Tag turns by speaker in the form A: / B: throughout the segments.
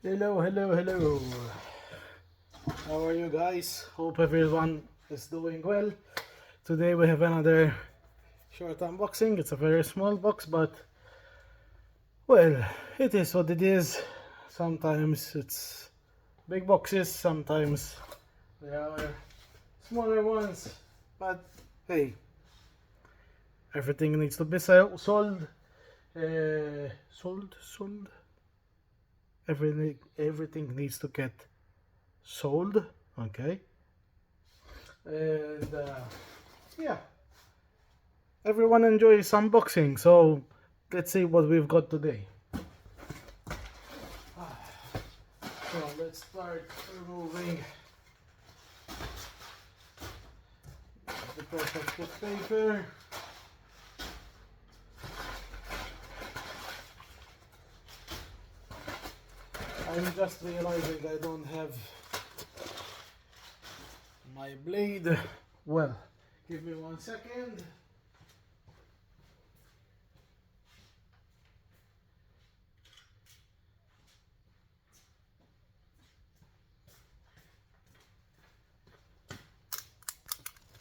A: Hello, hello, hello. How are you guys? Hope everyone is doing well. Today we have another short unboxing. It's a very small box, but well, it is what it is. Sometimes it's big boxes, sometimes there are smaller ones, but hey, everything needs to be sold. Sold. Everything needs to get sold. Okay. And yeah, everyone enjoys unboxing, so let's see what we've got today. So let's start removing the protective paper. I'm just realizing I don't have my blade. Well, give me 1 second.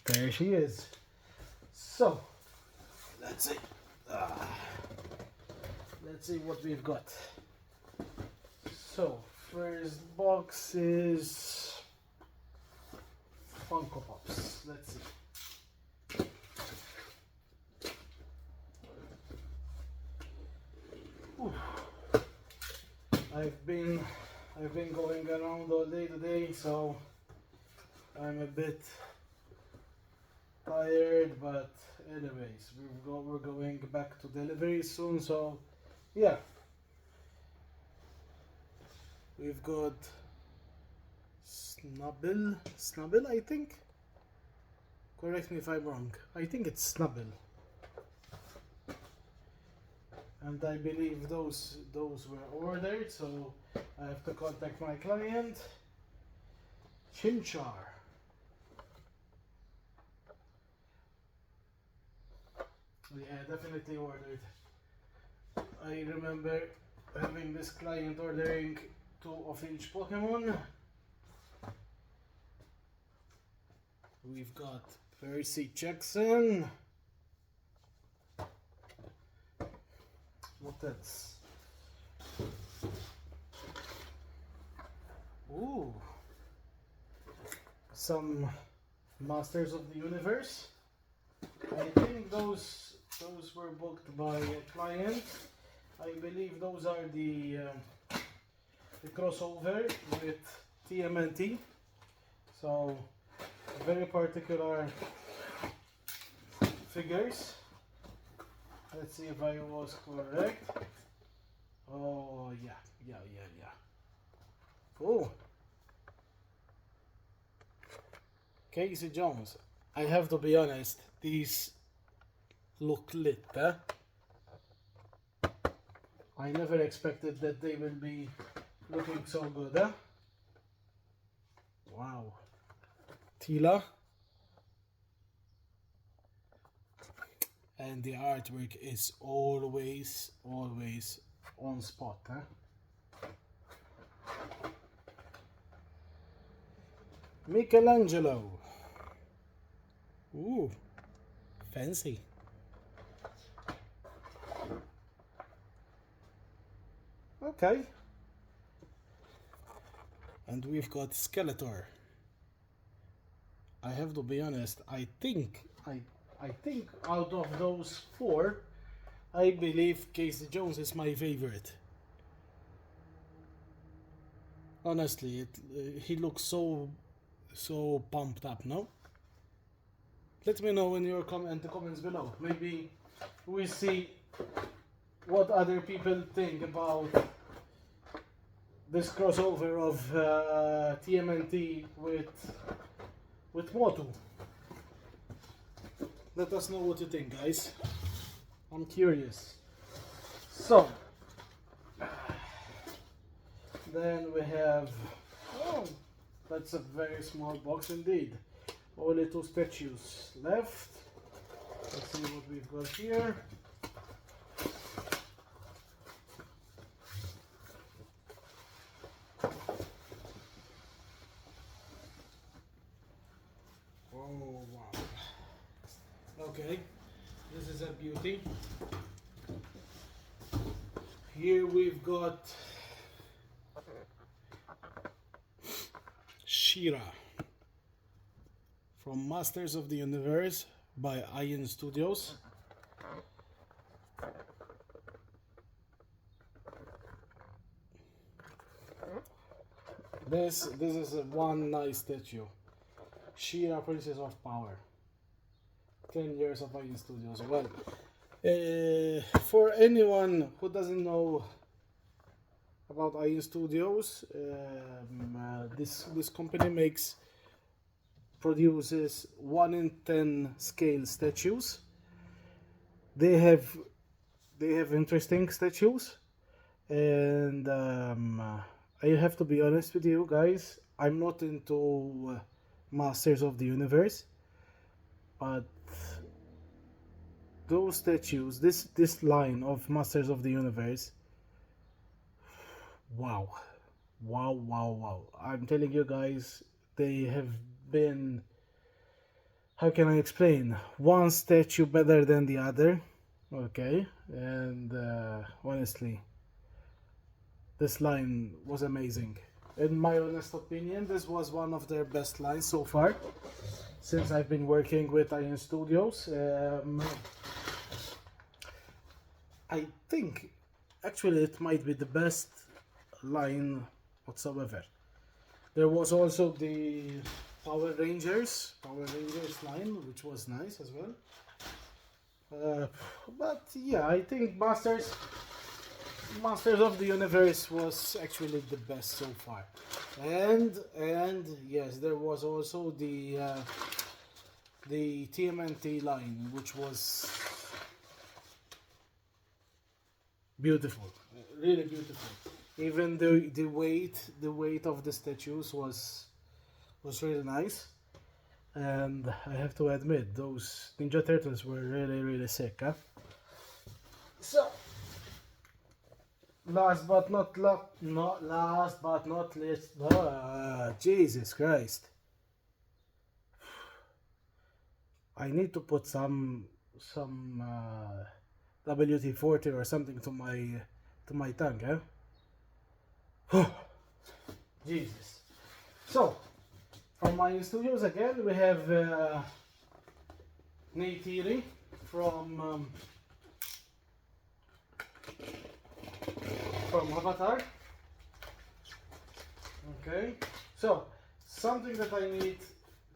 A: There she is. So let's see. Let's see what we've got. So first box is Funko Pops. Let's see. Ooh. I've been going around all day today, so I'm a bit tired, but anyways, we're going back to delivery soon, so yeah. We've got Snubble, I think. Correct me if I'm wrong. I think it's Snubble. And I believe those were ordered, so I have to contact my client. Chimchar. Yeah, definitely ordered. I remember having this client ordering 2 of each Pokemon. We've got Percy Jackson. What else? Ooh, some Masters of the Universe. I think those were booked by a client. I believe those are the crossover with TMNT. So very particular figures. Let's see if I was correct. Oh yeah. Oh, Casey Jones. I have to be honest, these look lit, huh? I never expected that they will be looking so good, huh? Wow. Tila. And the artwork is always on spot, huh? Michelangelo. Ooh, fancy. Okay. And we've got Skeletor. I have to be honest, I think out of those 4, I believe Casey Jones is my favorite. Honestly, he looks so pumped up, no? Let me know in your the comments below. Maybe we see what other people think about this crossover of TMNT with Motu. Let us know what you think, guys. I'm curious. So then we have, oh, that's a very small box indeed. Only 2 statues left. Let's see what we've got here. Okay, this is a beauty. Here we've got Shira from Masters of the Universe by Iron Studios. This is a one nice statue. Shira, Princess of Power. 10 years of Iron Studios. Well, for anyone who doesn't know about Iron Studios, this company produces 1 in 10 scale statues. They have interesting statues, and I have to be honest with you guys, I'm not into Masters of the Universe, but those statues, this line of Masters of the Universe, wow, wow, wow, wow. I'm telling you guys, they have been, how can I explain, one statue better than the other. Okay, and honestly, this line was amazing. In my honest opinion, this was one of their best lines so far since I've been working with Iron Studios. I think actually it might be the best line whatsoever. There was also the Power Rangers line, which was nice as well. But yeah, I think Masters of the Universe was actually the best so far. And yes, there was also the TMNT line, which was beautiful, really beautiful. Even the weight of the statues was really nice. And I have to admit, those Ninja Turtles were really sick, huh? So, last but not least, Jesus Christ, I need to put some WT-40 or something to my tongue, huh? Jesus. So, from my studios again, we have Neytiri from Avatar. Okay, so something that I need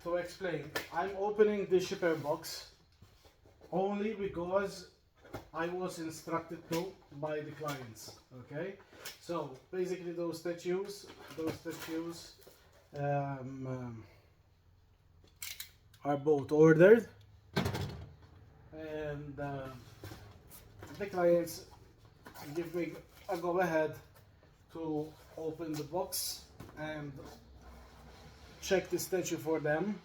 A: to explain. I'm opening the shipper box only because I was instructed to by the clients. Okay, so basically those statues are both ordered, and the clients give me a go ahead to open the box and check the statue for them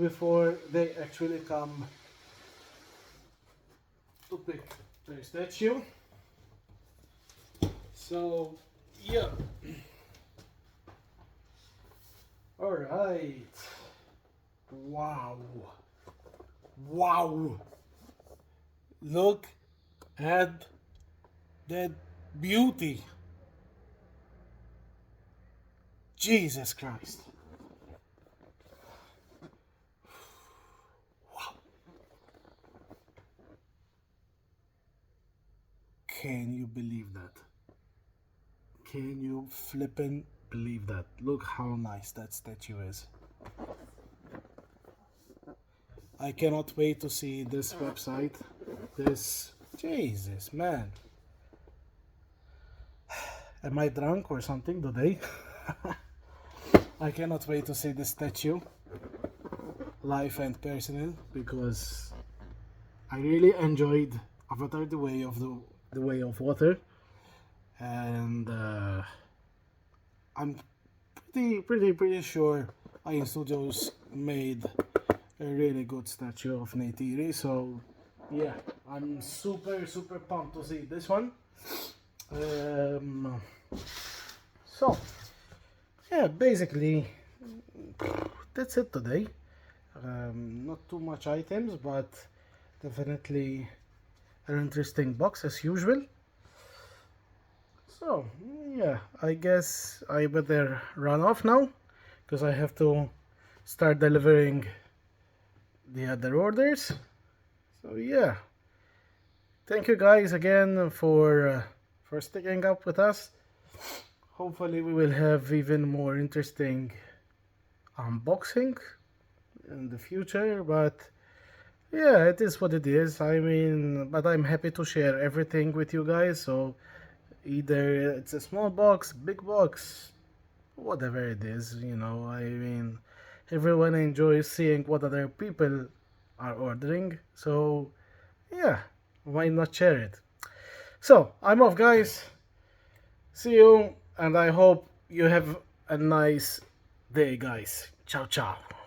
A: before they actually come to pick their statue. So yeah, all right. Wow, look at that beauty. Jesus Christ. Wow. Can you believe that? Can you flippin' believe that? Look how nice that statue is. I cannot wait to see this website. Jesus, man. Am I drunk or something today? I cannot wait to see this statue live and personal, because I really enjoyed Avatar: The Way of Water, and I'm pretty sure Iron Studios made a really good statue of Neytiri. So yeah, I'm super pumped to see this one. So yeah, basically that's it today. Not too much items, but Definitely an interesting box as usual. So yeah, I guess I better run off now because I have to start delivering the other orders. So yeah, thank you guys again for sticking up with us. Hopefully we will have even more interesting unboxing in the future, but yeah, it is what it is. I mean, but I'm happy to share everything with you guys. So either it's a small box, big box, whatever it is, you know. I mean, everyone enjoys seeing what other people are ordering. So yeah, why not share it? So I'm off, guys. See you, and I hope you have a nice day, guys. Ciao, ciao.